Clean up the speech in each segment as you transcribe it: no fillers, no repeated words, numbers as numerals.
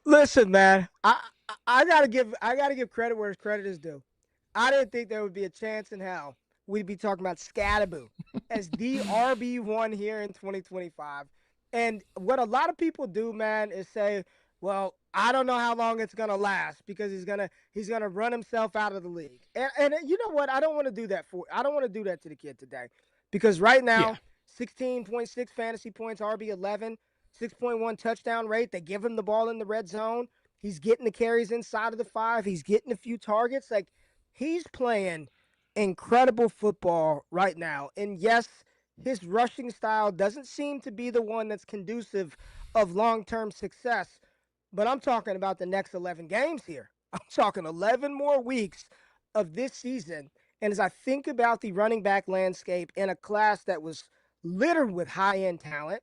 Listen, man, I gotta give credit where credit is due. I didn't think there would be a chance in hell we'd be talking about Skattebo as the RB1 here in 2025. And what a lot of people do, man, is say, "Well, I don't know how long it's gonna last because he's gonna run himself out of the league." And you know what? I don't want to do that to the kid today, because right Yeah. now, 16.6 fantasy points, RB11, 6.1 touchdown rate. They give him the ball in the red zone. He's getting the carries inside of the 5. He's getting a few targets. Like, he's playing incredible football right now. And yes, his rushing style doesn't seem to be the one that's conducive of long-term success. But I'm talking about the next 11 games here. I'm talking 11 more weeks of this season. And as I think about the running back landscape in a class that was littered with high-end talent,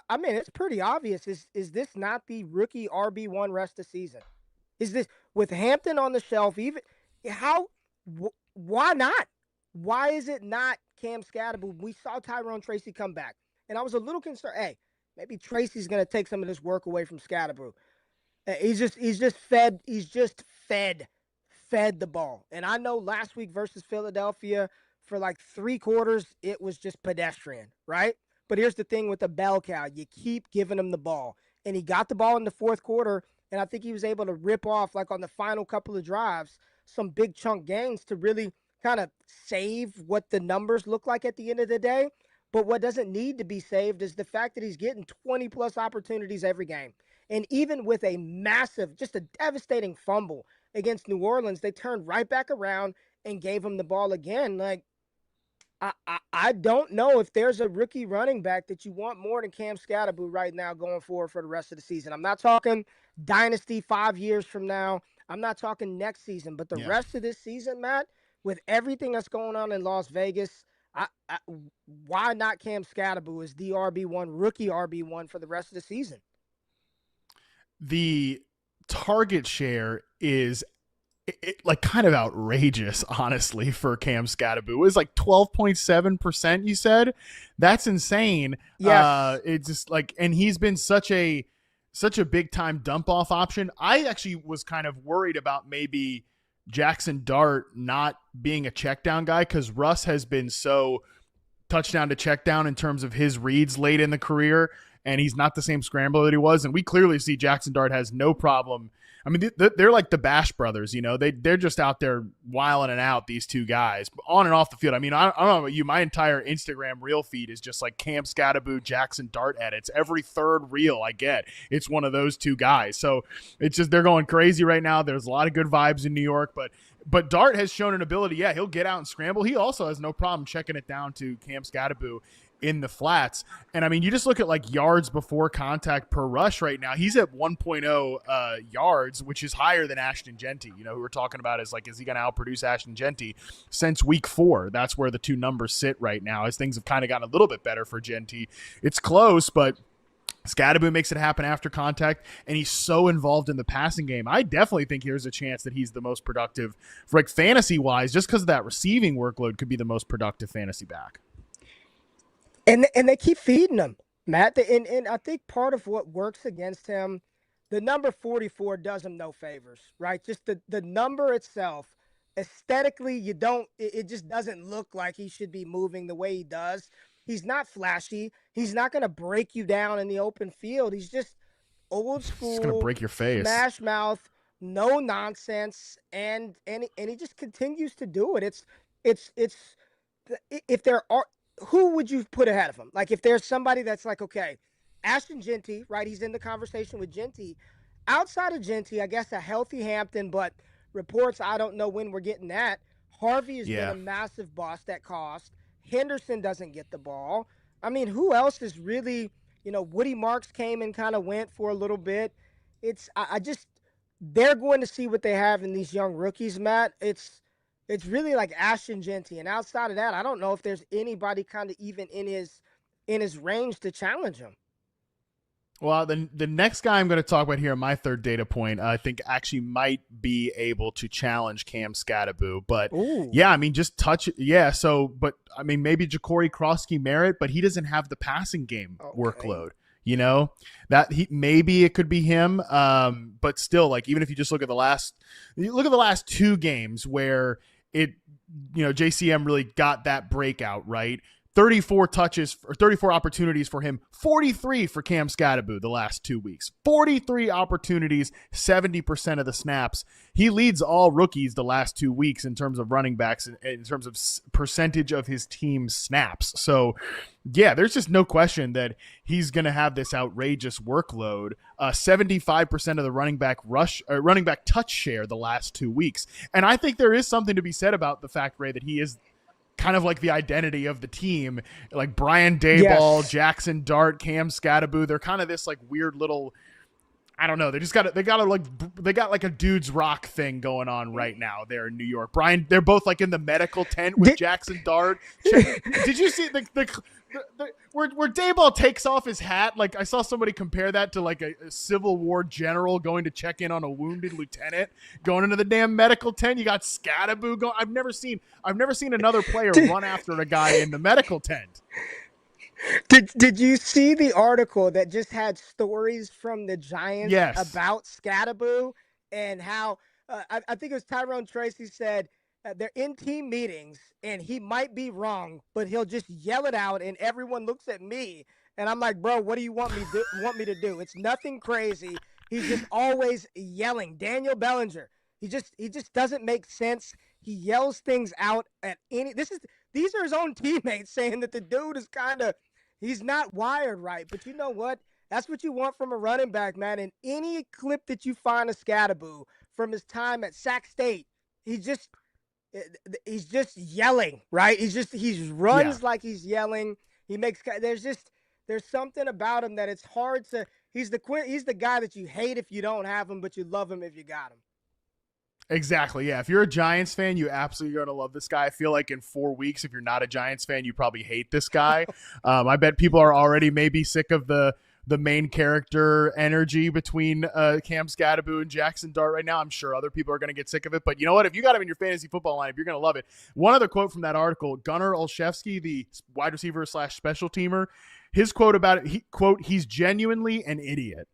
I mean, it's pretty obvious. Is this not the rookie RB1 rest of season? Is this with Hampton on the shelf? Even how? Why not? Why is it not Cam Skattebo? We saw Tyrone Tracy come back, and I was a little concerned. Hey, maybe Tracy's going to take some of this work away from Skattebo. He's just fed the ball. And I know last week versus Philadelphia, for like 3 quarters, it was just pedestrian, right? But here's the thing with the bell cow: you keep giving him the ball, and he got the ball in the fourth quarter, and I think he was able to rip off, like on the final couple of drives, some big chunk gains to really kind of save what the numbers look like at the end of the day. But what doesn't need to be saved is the fact that he's getting 20 plus opportunities every game. And even with a massive, just a devastating fumble against New Orleans, they turned right back around and gave him the ball again. Like, I don't know if there's a rookie running back that you want more than Cam Skattebo right now going forward for the rest of the season. I'm not talking dynasty 5 years from now. I'm not talking next season, but the Yeah. rest of this season, Matt, with everything that's going on in Las Vegas, I why not Cam Skattebo as the RB1, rookie RB1 for the rest of the season? The target share is like kind of outrageous, honestly, for Cam Skattebo. It was like 12.7%, you said. That's insane. Yes. It's just like, and he's been such a big time dump off option. I actually was kind of worried about maybe Jackson Dart not being a check down guy, because Russ has been so touchdown to check down in terms of his reads late in the career, and he's not the same scrambler that he was. And we clearly see Jackson Dart has no problem. I mean, they're like the Bash brothers, you know. They're just out there wiling it out, these two guys, on and off the field. I mean, I don't know about you. My entire Instagram reel feed is just like Cam Skattebo, Jackson Dart edits. Every third reel I get, it's one of those two guys. So it's just, they're going crazy right now. There's a lot of good vibes in New York, but Dart has shown an ability. Yeah, he'll get out and scramble. He also has no problem checking it down to Cam Skattebo in the flats. And I mean, you just look at like yards before contact per rush right now. He's at 1.0 yards, which is higher than Ashton Genty, you know, who we're talking about is like, is he going to outproduce Ashton Genty since week 4? That's where the two numbers sit right now, as things have kind of gotten a little bit better for Genty. It's close, but Skattebo makes it happen after contact, and he's so involved in the passing game. I definitely think there's a chance that he's the most productive, like fantasy-wise, just because of that receiving workload, could be the most productive fantasy back. And they keep feeding him, Matt. And I think part of what works against him, the number 44 does him no favors, right? Just the number itself, aesthetically, it just doesn't look like he should be moving the way he does. He's not flashy. He's not going to break you down in the open field. He's just old It's going to school, break your face. smash mouth, no nonsense, and he just continues to do it. It's if there are, who would you put ahead of him? Like, if there's somebody that's like, okay, Ashton Genty, right? He's in the conversation with Genty. Outside of Genty, I guess a healthy Hampton, but reports, I don't know when we're getting that. Harvey has been Yeah. a massive bust at cost. Henderson doesn't get the ball. I mean, who else is really, Woody Marks came and kind of went for a little bit. I just, they're going to see what they have in these young rookies, Matt. It's really like Ashton Genty, and outside of that, I don't know if there's anybody kind of even in his range to challenge him. Well, the next guy I'm going to talk about here, my third data point, I think actually might be able to challenge Cam Skattebo. But Ooh, yeah, I mean, just touch it. Yeah, so, but I mean, maybe Ja'Cory Krosky Merritt, but he doesn't have the passing game okay. workload. that maybe it could be him. But still, like, even if you just look at the last 2 games where JCM really got that breakout, right? 34 touches or 34 opportunities for him, 43 for Cam Skattebo the last 2 weeks. 43 opportunities, 70% of the snaps. He leads all rookies the last 2 weeks in terms of running backs, in terms of percentage of his team's snaps. So, yeah, there's just no question that he's going to have this outrageous workload. 75% of the running back touch share the last 2 weeks. And I think there is something to be said about the fact, Ray, that he is kind of like the identity of the team. Like Brian Daboll, Yes. Jackson Dart, Cam Skattebo, they're kind of this like weird little, I don't know. They got like a dude's rock thing going on right now there in New York. Brian, they're both like in the medical tent with Jackson Dart. Did you see where Daboll takes off his hat? Like, I saw somebody compare that to like a Civil War general going to check in on a wounded lieutenant, going into the damn medical tent. You got Skattebo going. I've never seen another player run after a guy in the medical tent. Did you see the article that just had stories from the Giants about Skattebo and how I think it was Tyrone Tracy said they're in team meetings and he might be wrong, but he'll just yell it out and everyone looks at me and I'm like, bro, what do you want me to do? It's nothing crazy. He's just always yelling. Daniel Bellinger, he just doesn't make sense. He yells things out at these are his own teammates saying that the dude is he's not wired right. But you know what? That's what you want from a running back, man. In any clip that you find of Skattebo from his time at Sac State, he's just yelling, right? He runs like he's yelling. There's something about him that it's hard to. He's the guy that you hate if you don't have him, but you love him if you got him. Exactly. Yeah. If you're a Giants fan, you absolutely are going to love this guy. I feel like in 4 weeks, if you're not a Giants fan, you probably hate this guy. I bet people are already maybe sick of the main character energy between Cam Skattebo and Jackson Dart right now. I'm sure other people are going to get sick of it. But you know what? If you got him in your fantasy football lineup, you're going to love it. One other quote from that article, Gunnar Olszewski, the wide receiver / special teamer, his quote about it, he's genuinely an idiot.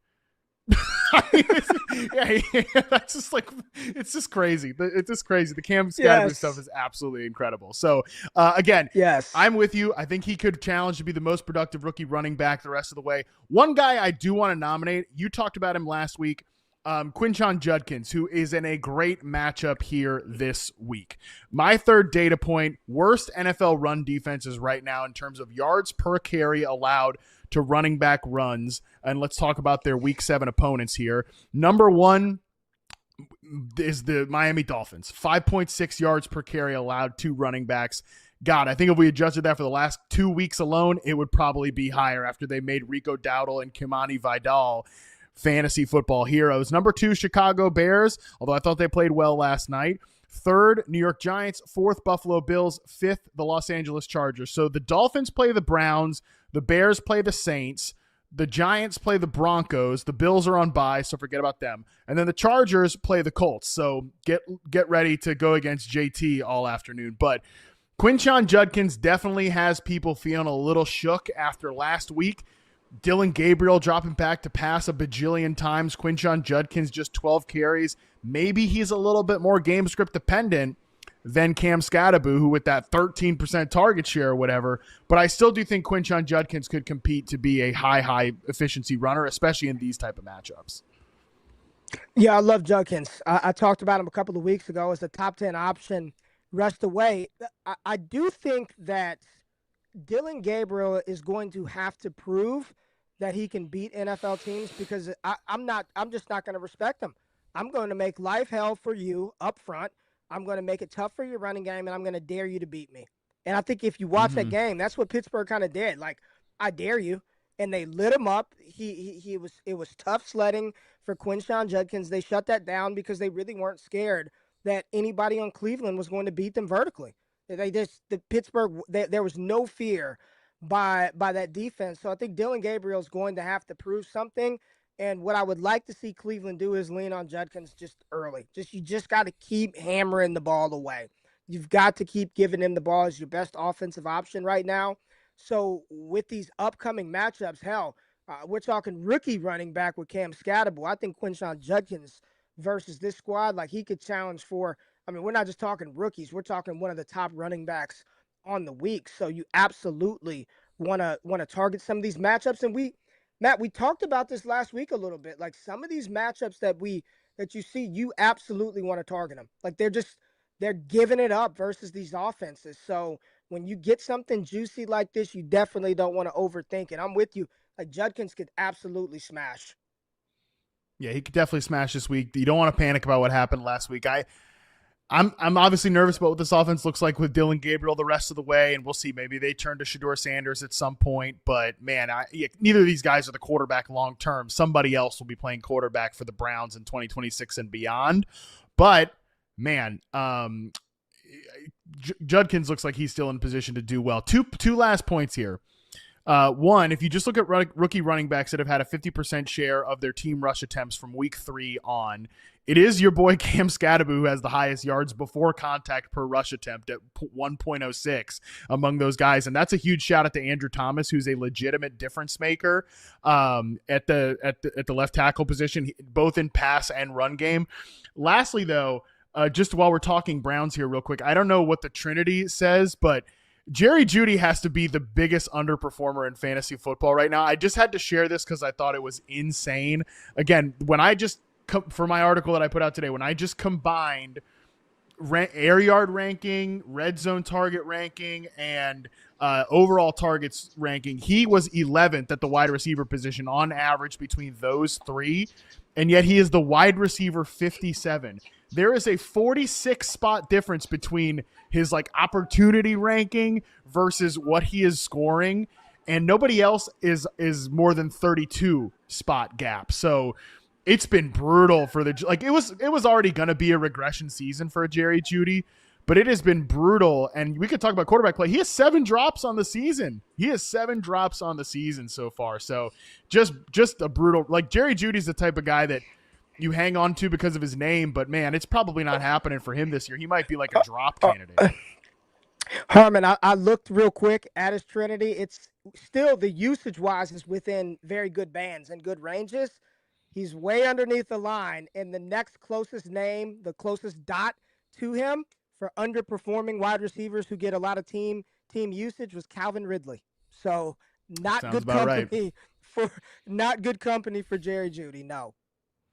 That's just like, it's just crazy. It's just crazy. The Cam Skattebo stuff is absolutely incredible. So again, I'm with you. I think he could challenge to be the most productive rookie running back the rest of the way. One guy I do want to nominate, you talked about him last week, Quinshon Judkins, who is in a great matchup here this week. My third data point, worst NFL run defenses right now in terms of yards per carry allowed to running back runs. And let's talk about their week 7 opponents here. Number 1 is the Miami Dolphins. 5.6 yards per carry allowed to running backs. God, I think if we adjusted that for the last 2 weeks alone, it would probably be higher after they made Rico Dowdle and Kimani Vidal fantasy football heroes. Number 2, Chicago Bears, although I thought they played well last night. 3rd, New York Giants. 4th, Buffalo Bills. 5th, the Los Angeles Chargers. So the Dolphins play the Browns. The Bears play the Saints. The Giants play the Broncos. The Bills are on bye, so forget about them. And then the Chargers play the Colts. So get ready to go against JT all afternoon. But Quinshon Judkins definitely has people feeling a little shook after last week. Dylan Gabriel dropping back to pass a bajillion times. Quinshon Judkins just 12 carries. Maybe he's a little bit more game script dependent than Cam Skattebo, who with that 13% target share or whatever. But I still do think Quinshon Judkins could compete to be a high efficiency runner, especially in these type of matchups. Yeah, I love Judkins. I talked about him a couple of weeks ago as a top 10 option rushed away. I do think that Dylan Gabriel is going to have to prove that he can beat NFL teams because I'm just not going to respect him. I'm going to make life hell for you up front. I'm going to make it tough for your running game, and I'm going to dare you to beat me. And I think if you watch that game, that's what Pittsburgh kind of did. Like, I dare you. And they lit him up. It was tough sledding for Quinshon Judkins. They shut that down because they really weren't scared that anybody on Cleveland was going to beat them vertically. There was no fear by that defense. So I think Dylan Gabriel is going to have to prove something. And what I would like to see Cleveland do is lean on Judkins just early. You just got to keep hammering the ball away. You've got to keep giving him the ball as your best offensive option right now. So with these upcoming matchups, hell, We're talking rookie running back with Cam Skattebo. I think Quinshon Judkins versus this squad, like he could challenge for. I mean, we're not just talking rookies. We're talking one of the top running backs on the week. So you absolutely want to target some of these matchups. And Matt, we talked about this last week a little bit. Like some of these matchups that you see, you absolutely want to target them. Like they're giving it up versus these offenses. So when you get something juicy like this, you definitely don't want to overthink it. I'm with you. Like Judkins could absolutely smash. Yeah, he could definitely smash this week. You don't want to panic about what happened last week. I'm obviously nervous about what this offense looks like with Dylan Gabriel the rest of the way, and we'll see. Maybe they turn to Shedeur Sanders at some point, but man, neither of these guys are the quarterback long term. Somebody else will be playing quarterback for the Browns in 2026 and beyond. But man, Judkins looks like he's still in position to do well. Two last points here. One, if you just look at rookie running backs that have had a 50% share of their team rush attempts from week 3 on, it is your boy Cam Skattebo who has the highest yards before contact per rush attempt at 1.06 among those guys. And that's a huge shout out to Andrew Thomas, who's a legitimate difference maker at the left tackle position, both in pass and run game. Lastly, though, just while we're talking Browns here real quick, I don't know what the Trinity says, but Jerry Jeudy has to be the biggest underperformer in fantasy football right now. I just had to share this because I thought it was insane. Again, for my article that I put out today, when I just combined air yard ranking, red zone target ranking, and overall targets ranking, he was 11th at the wide receiver position on average between those three, and yet he is the wide receiver 57. There is a 46 spot difference between his opportunity ranking versus what he is scoring, and nobody else is more than 32 spot gap. So it's been brutal for it was already going to be a regression season for Jerry Jeudy, but it has been brutal. And we could talk about quarterback play. He has 7 drops on the season. So far. So just a brutal, Jerry Judy's the type of guy that you hang on to because of his name, but man, it's probably not happening for him this year. He might be like a drop candidate. Harmon, I looked real quick at his Trinity. It's still, the usage-wise, is within very good bands and good ranges. He's way underneath the line, and the next closest name, the closest dot to him for underperforming wide receivers who get a lot of team usage was Calvin Ridley. So not good company for Jerry Jeudy. No.